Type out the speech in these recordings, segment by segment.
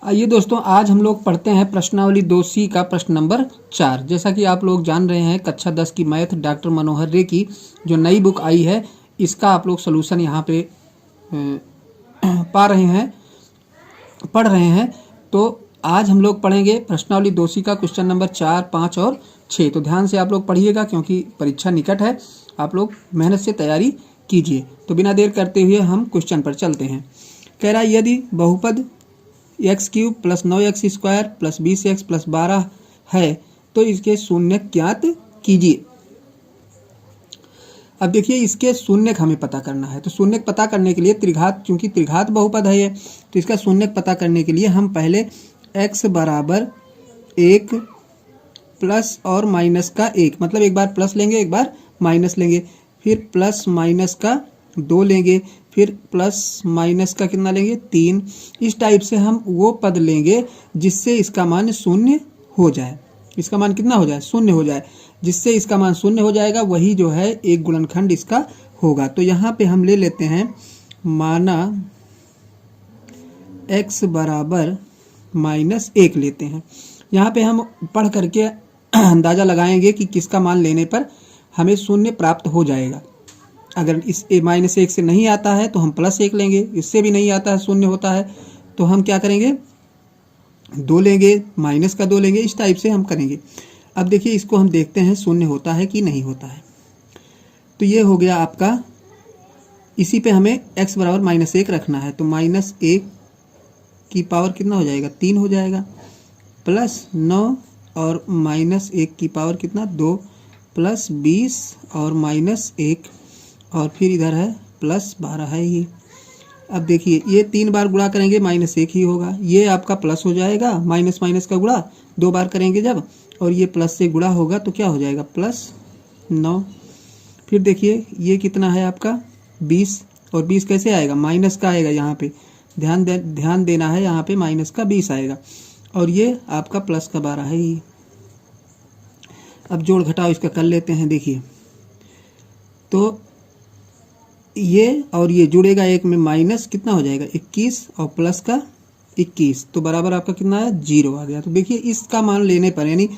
आइए दोस्तों, आज हम लोग पढ़ते हैं प्रश्नावली 2C का प्रश्न नंबर 4। जैसा कि आप लोग जान रहे हैं, कक्षा 10 की मैथ डॉक्टर मनोहर रे की जो नई बुक आई है, इसका आप लोग सलूशन यहाँ पे पढ़ रहे हैं। तो आज हम लोग पढ़ेंगे प्रश्नावली 2C का क्वेश्चन नंबर 4, 5 और 6। तो ध्यान से आप लोग पढ़िएगा क्योंकि परीक्षा निकट है। आप लोग मेहनत से तैयारी कीजिए। तो बिना देर करते हुए हम क्वेश्चन पर चलते हैं। कह रहा है, यदि बहुपद x³ + 9x² + 20x + 12 है तो इसके शून्य ज्ञात कीजिए। अब देखिए, इसके शून्य हमें पता करना है। तो शून्य पता करने के लिए त्रिघात, चूंकि त्रिघात बहुपद है ये, तो इसका शून्य पता करने के लिए हम पहले x बराबर 1 प्लस और माइनस का 1, मतलब एक बार प्लस लेंगे एक बार माइनस लेंगे, फिर प्लस माइनस का 2 लेंगे, फिर प्लस माइनस का कितना लेंगे 3। इस टाइप से हम वो पद लेंगे जिससे इसका मान शून्य हो जाए। इसका मान कितना हो जाए? शून्य हो जाए। जिससे इसका मान शून्य हो जाएगा वही जो है एक गुणनखंड इसका होगा। तो यहाँ पे हम ले लेते हैं, माना x बराबर -1 लेते हैं। यहाँ पे हम पढ़ करके अंदाज़ा लगाएंगे कि किसका मान लेने पर हमें शून्य प्राप्त हो जाएगा। अगर इस -1 से नहीं आता है तो हम +1 लेंगे, इससे भी नहीं आता है शून्य होता है तो हम क्या करेंगे 2 लेंगे, माइनस का 2 लेंगे। इस टाइप से हम करेंगे। अब देखिए, इसको हम देखते हैं शून्य होता है कि नहीं होता है। तो ये हो गया आपका, इसी पे हमें x बराबर -1 रखना है। तो -1 की पावर कितना हो जाएगा 3 हो जाएगा, प्लस 9 और -1 की पावर कितना 2, प्लस 20 और -1 और फिर इधर है प्लस 12 है ये। अब देखिए, ये 3 बार गुणा करेंगे -1 ही होगा, ये आपका प्लस हो जाएगा। माइनस माइनस का गुणा 2 बार करेंगे जब, और ये प्लस से गुणा होगा तो क्या हो जाएगा +9। फिर देखिए, ये कितना है आपका 20, और 20 कैसे आएगा? माइनस का आएगा। यहाँ पे ध्यान देना है, यहाँ पे माइनस का 20 आएगा, और ये आपका प्लस का 12 है ही। अब जोड़ घटाओ इसका कर लेते हैं। देखिए, तो ये और ये जुड़ेगा एक में, माइनस कितना हो जाएगा 21 और प्लस का 21, तो बराबर आपका कितना है 0 आ गया। तो देखिए, इसका मान लेने पर यानी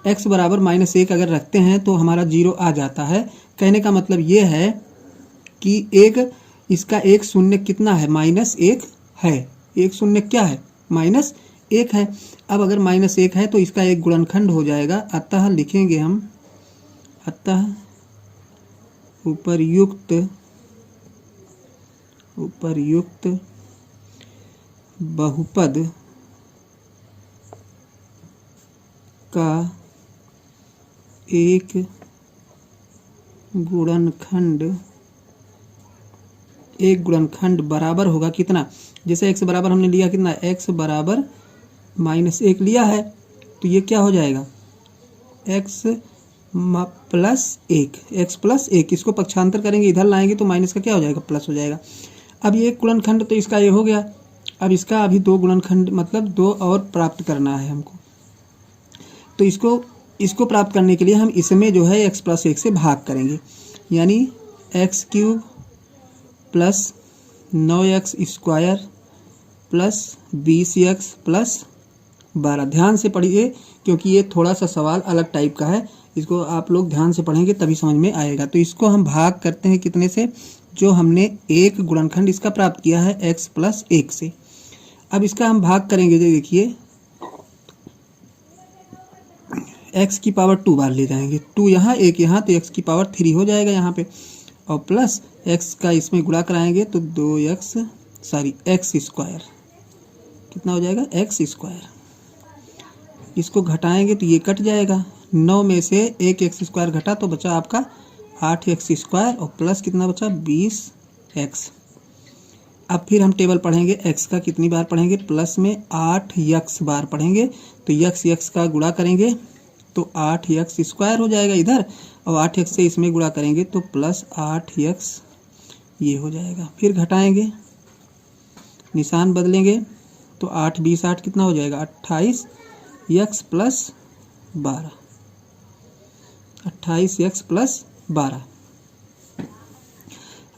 x बराबर -1 अगर रखते हैं तो हमारा 0 आ जाता है। कहने का मतलब ये है कि इसका एक शून्य कितना है? -1 है। एक शून्य क्या है? -1 है। अब अगर -1 है तो इसका एक गुणनखंड हो जाएगा। अतः लिखेंगे हम, अतः उपर्युक्त बहुपद का एक गुणनखंड बराबर होगा कितना? जैसे x बराबर हमने लिया कितना, x बराबर -1 लिया है, तो ये क्या हो जाएगा x + 1। इसको पक्षांतर करेंगे, इधर लाएंगे तो माइनस का क्या हो जाएगा प्लस हो जाएगा। अब ये गुणनखंड तो इसका ये हो गया। अब इसका अभी 2 गुणनखंड, मतलब 2 और प्राप्त करना है हमको। तो इसको प्राप्त करने के लिए हम इसमें जो है x + 1 से भाग करेंगे, यानी x³ + 9x² + 20x + 12। ध्यान से पढ़िए क्योंकि ये थोड़ा सा सवाल अलग टाइप का है। इसको आप लोग ध्यान से पढ़ेंगे तभी समझ में आएगा। तो इसको हम भाग करते हैं कितने से? जो हमने एक गुणनखंड इसका प्राप्त किया है x + 1 से। अब इसका हम भाग करेंगे। देखिए, x की पावर 2 बार ले जाएंगे, 2 यहाँ 1 यहाँ, तो x की पावर 3 हो जाएगा यहाँ पे, और प्लस x का इसमें गुणा कराएंगे तो x² कितना हो जाएगा x²। इसको घटाएंगे तो ये कट जाएगा, 9 में से 1 x² घटा तो बचा आपका 8x² और प्लस कितना बचा 20x। अब फिर हम टेबल पढ़ेंगे, x का कितनी बार पढ़ेंगे? प्लस में 8x बार पढ़ेंगे। तो x का गुणा करेंगे तो 8x² हो जाएगा इधर, और 8x से इसमें गुणा करेंगे तो प्लस 8x ये हो जाएगा। फिर घटाएंगे, निशान बदलेंगे तो 8 20 8 कितना हो जाएगा 28x + 12, 28x + 12।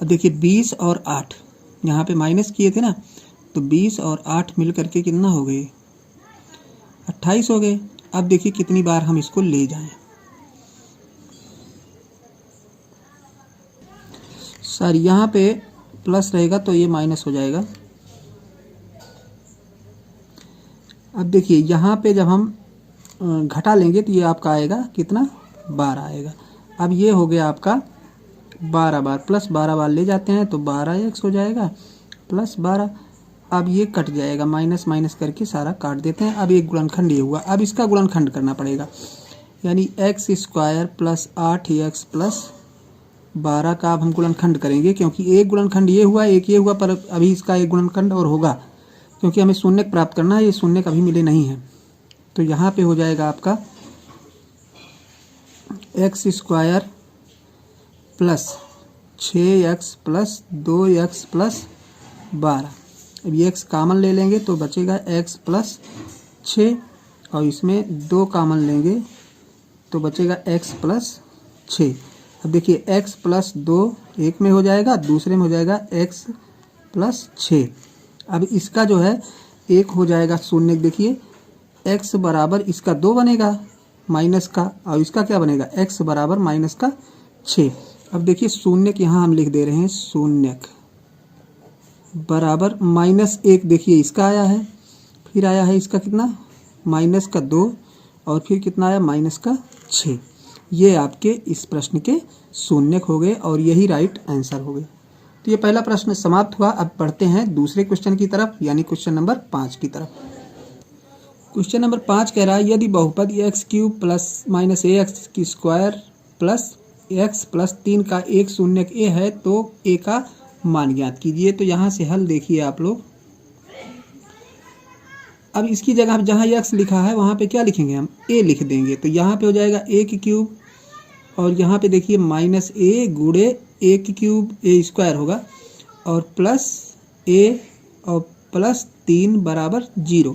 अब देखिए 20 और 8 यहाँ पे माइनस किए थे ना, तो 20 और 8 मिल करके कितना हो गए 28 हो गए। अब देखिए कितनी बार हम इसको ले जाएं। सर यहाँ पे प्लस रहेगा तो ये माइनस हो जाएगा। अब देखिए यहाँ पे जब हम घटा लेंगे तो ये आपका आएगा कितना, 12 आएगा। अब ये हो गया आपका 12 बार, प्लस 12 बार ले जाते हैं तो 12x हो जाएगा प्लस 12। अब ये कट जाएगा, माइनस माइनस करके सारा काट देते हैं। अब एक गुणनखंड ये हुआ, अब इसका गुणनखंड करना पड़ेगा, यानी x square plus 8x plus 12 का अब हम गुणनखंड करेंगे, क्योंकि एक गुणनखंड ये हुआ, एक ये हुआ, पर अभी इसका एक गुणनखंड और होगा, क्योंकि हमें शून्य प्राप्त करना है, ये शून्य कभी मिले नहीं है। तो यहाँ पे हो जाएगा आपका x square plus 6x plus 2x plus 12। अब ये x कामन ले लेंगे तो बचेगा x प्लस 6, और इसमें 2 कामन लेंगे तो बचेगा x प्लस 6। अब देखिए x प्लस 2 एक में हो जाएगा, दूसरे में हो जाएगा x प्लस 6। अब इसका जो है एक हो जाएगा शून्य, देखिए x बराबर इसका 2 बनेगा माइनस का, और इसका क्या बनेगा x बराबर माइनस का 6। अब देखिए शून्य यहाँ हम लिख दे रहे हैं, शून्य बराबर -1, देखिए इसका आया है, फिर आया है इसका कितना माइनस का 2, और फिर कितना आया माइनस का 6। ये आपके इस प्रश्न के शून्य हो गए और यही राइट आंसर हो गए। तो ये पहला प्रश्न समाप्त हुआ। अब पढ़ते हैं दूसरे क्वेश्चन की तरफ, यानी क्वेश्चन नंबर 5 की तरफ। क्वेश्चन नंबर 5 कह रहा है यदि बहुपद x³ प्लस -ax की स्क्वायर प्लस x प्लस 3 का एक शून्यक a है तो a का मान ज्ञात कीजिए। तो यहाँ से हल देखिए आप लोग। अब इसकी जगह जहाँ x लिखा है वहाँ पे क्या लिखेंगे हम, a लिख देंगे। तो यहाँ पे हो जाएगा a³ और यहाँ पे देखिए -a गुणे a³ a स्क्वायर होगा और प्लस a और प्लस 3 बराबर 0।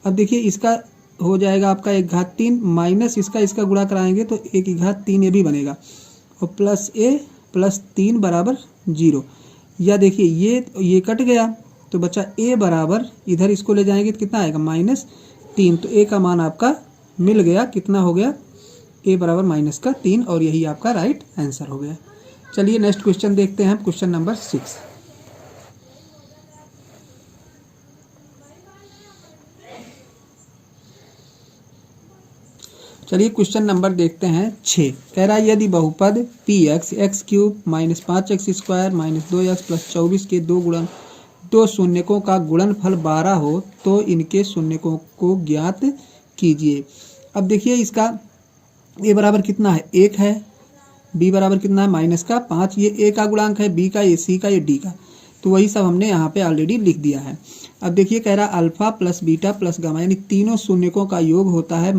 अब देखिए इसका हो जाएगा आपका 1/3 माइनस इसका गुणा कराएंगे तो 1/3 ये भी बनेगा, और प्लस a प्लस 3 बराबर 0। या देखिए ये कट गया तो बचा a बराबर, इधर इसको ले जाएंगे तो कितना आएगा -3। तो a का मान आपका मिल गया, कितना हो गया a बराबर -3, और यही आपका राइट आंसर हो गया। चलिए नेक्स्ट क्वेश्चन देखते हैं, क्वेश्चन नंबर 6। चलिए क्वेश्चन नंबर देखते हैं 6। कह रहा है यदि बहुपद px x³ -5x square -2x plus 24 के दो शून्यकों का गुणनफल 12 हो तो इनके शून्यकों को ज्ञात कीजिए। अब देखिए इसका a बराबर कितना है 1 है, b बराबर कितना है -5, ये a का गुणांक है, b का, ये c का, ये d का। तो वही सब हमने यहाँ पे ऑलरेडी लिख दिया है। अब देखिए कह रहा alpha plus beta plus gamma, यानी तीनों शून्यकों का योग होता है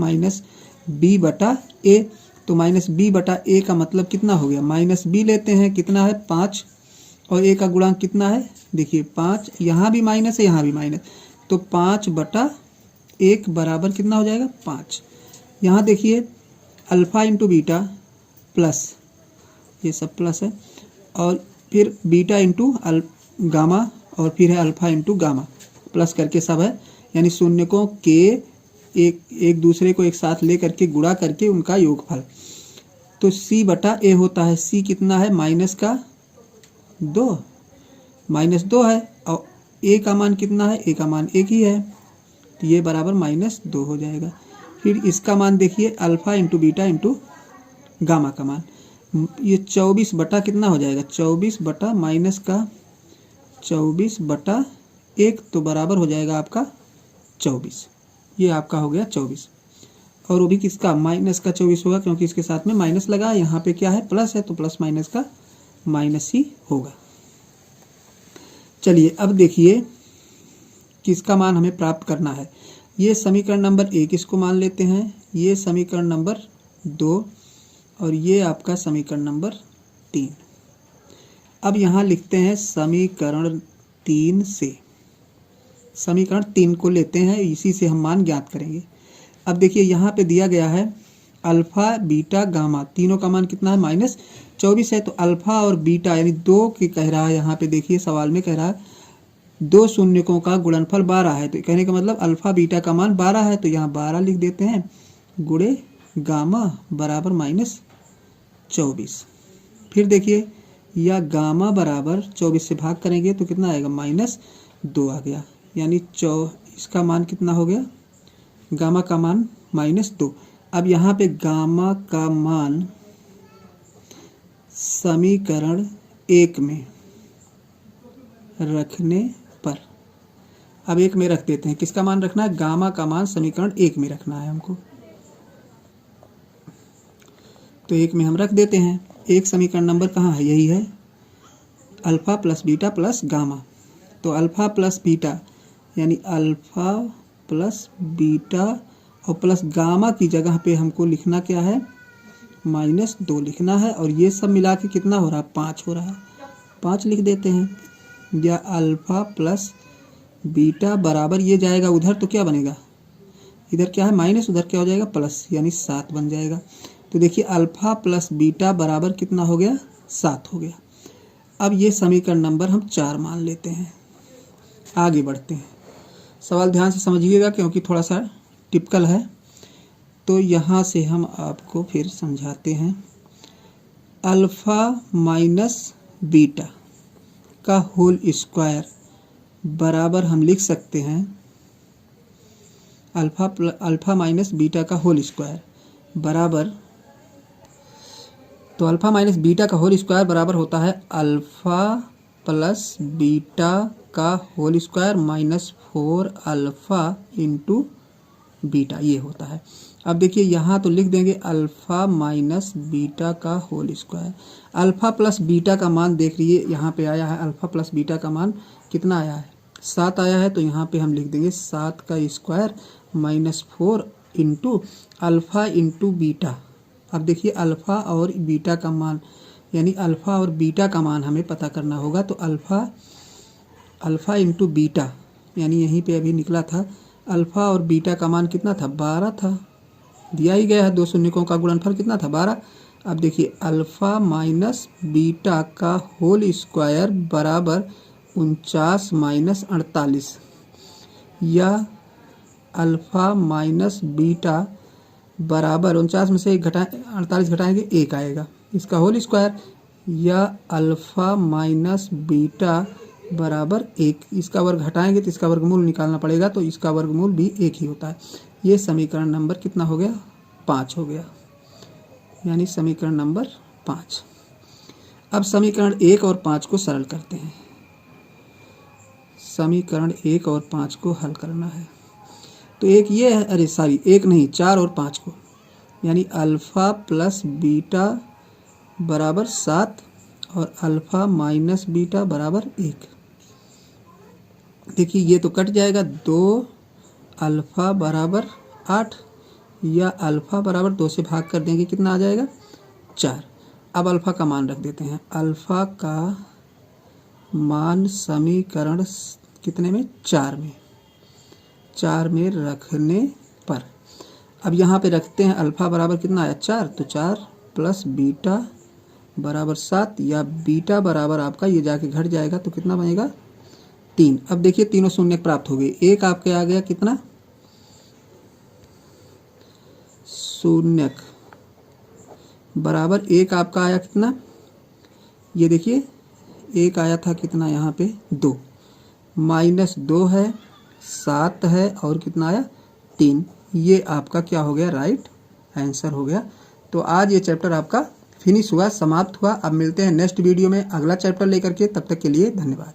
-b बटा a। तो -b बटा a का मतलब कितना हो गया, -b लेते हैं, कितना है 5, और a का गुणांक कितना है देखिए 5, यहाँ भी माइनस है यहाँ भी माइनस, तो 5 बटा 1 बराबर कितना हो जाएगा 5। यहाँ देखिए अल्फा इंटू बीटा प्लस, ये सब प्लस है, और फिर बीटा इंटू गामा, और फिर है अल्फा इंटू गामा, प्लस करके सब है, यानी शून्यकों के एक दूसरे को एक साथ ले करके गुणा करके उनका योगफल। तो c बटा a होता है, c कितना है -2 है, और a का मान कितना है, a का मान 1 ही है, तो ये बराबर -2 हो जाएगा। फिर इसका मान देखिए alpha into beta into gamma का मान, ये 24 बटा कितना हो जाएगा 24 बटा माइनस का 24 बटा 1, तो बराबर हो जाएगा आपका 24। ये आपका हो गया 24, और वो भी किसका माइनस का 24 होगा, क्योंकि इसके साथ में माइनस लगा, यहाँ पे क्या है प्लस है, तो प्लस माइनस का माइनस ही होगा। चलिए अब देखिए किसका मान हमें प्राप्त करना है। ये समीकरण नंबर 1 इसको मान लेते हैं, ये समीकरण नंबर 2, और ये आपका समीकरण नंबर 3। अब यहाँ लिखते हैं समीकरण 3 से, समीकरण 3 को लेते हैं, इसी से हम मान ज्ञात करेंगे। अब देखिए यहाँ पे दिया गया है अल्फा बीटा गामा, तीनों का मान कितना है -24 है, तो अल्फा और बीटा यानी 2 की कह रहा है, यहाँ पे देखिए सवाल में कह रहा है दो शून्यकों का गुणनफल 12 है, तो कहने का मतलब अल्फा बीटा का मान 12 है, तो यहाँ 12 लिख देते हैं गुणे गामा बराबर -24। फिर देखिए या गामा बराबर 24 से भाग करेंगे तो कितना आएगा -2 आ गया, यानी इसका मान कितना हो गया, गामा का मान -2। अब यहाँ पे गामा का मान समीकरण 1 में रखने पर, अब 1 में रख देते हैं, किसका मान रखना है, गामा का मान समीकरण 1 में रखना है हमको, तो 1 में हम रख देते हैं। एक समीकरण नंबर कहाँ है, यही है, alpha plus beta plus gamma. तो अल्फा प्लस बीटा यानी अल्फा प्लस बीटा और प्लस गामा की जगह पे हमको लिखना क्या है, -2 लिखना है, और ये सब मिला के कितना हो रहा है, 5 हो रहा है, 5 लिख देते हैं। या अल्फा प्लस बीटा बराबर, ये जाएगा उधर तो क्या बनेगा, इधर क्या है माइनस, उधर क्या हो जाएगा प्लस, यानी 7 बन जाएगा। तो देखिए अल्फा प्लस बीटा बराबर कितना हो गया, 7 हो गया। अब ये समीकरण नंबर हम 4 मान लेते हैं। आगे बढ़ते हैं, सवाल ध्यान से समझिएगा क्योंकि थोड़ा सा टिपिकल है, तो यहाँ से हम आपको फिर समझाते हैं। अल्फा माइनस बीटा का होल स्क्वायर बराबर हम लिख सकते हैं अल्फा माइनस बीटा का होल स्क्वायर बराबर, तो अल्फा माइनस बीटा का होल स्क्वायर बराबर होता है अल्फा प्लस बीटा का whole square -4 alpha into beta, ये होता है। अब देखिए यहाँ तो लिख देंगे अल्फा माइनस बीटा का whole square. Alpha plus beta का मान देख लीजिए यहाँ पे आया है, अल्फा प्लस बीटा का मान कितना आया है, 7 आया है, तो यहाँ पे हम लिख देंगे 7 का square -4 into alpha into beta. अब देखिए अल्फा और बीटा का मान, यानी अल्फा और बीटा का मान हमें पता करना होगा, तो अल्फा इंटू बीटा, यानी यहीं पे अभी निकला था अल्फा और बीटा का मान कितना था, 12 था, दिया ही गया है, दो शून्यकों का गुणनफल कितना था, 12। अब देखिए अल्फा माइनस बीटा का होल स्क्वायर बराबर 49 माइनस 48, या अल्फा माइनस बीटा बराबर 49 में से 48 घटाएंगे 1 आएगा, इसका होल स्क्वायर, या अल्फा माइनस बीटा बराबर 1, इसका वर्ग घटाएंगे तो इसका वर्गमूल निकालना पड़ेगा, तो इसका वर्गमूल भी 1 ही होता है। ये समीकरण नंबर कितना हो गया, 5 हो गया, यानी समीकरण नंबर 5। अब समीकरण 1 और 5 को सरल करते हैं। समीकरण 1 और 5 को हल करना है, तो एक ये है, अरे सॉरी एक नहीं, 4 और 5 को, यानी अल्फा प्लस बीटा बराबर 7 और अल्फा माइनस बीटा बराबर 1। देखिए ये तो कट जाएगा, 2 अल्फा बराबर 8, या अल्फा बराबर 2 से भाग कर देंगे कितना आ जाएगा, 4। अब अल्फा का मान रख देते हैं, अल्फा का मान समीकरण कितने में, 4 में रखने पर, अब यहाँ पे रखते हैं अल्फा बराबर कितना आया, 4, तो 4 प्लस बीटा बराबर 7, या बीटा बराबर आपका ये जाके घट जाएगा तो कितना बनेगा, 3। अब देखिए तीनों शून्य प्राप्त हो गए, एक आपके आ गया कितना, शून्यक बराबर 1 आपका आया कितना, ये देखिए 1 आया था कितना यहाँ पे 2, -2 है, 7 है, और कितना आया 3, ये आपका क्या हो गया, राइट आंसर हो गया। तो आज ये चैप्टर आपका फिनिश हुआ, समाप्त हुआ। अब मिलते हैं नेक्स्ट वीडियो में अगला चैप्टर लेकर के, तब तक के लिए धन्यवाद।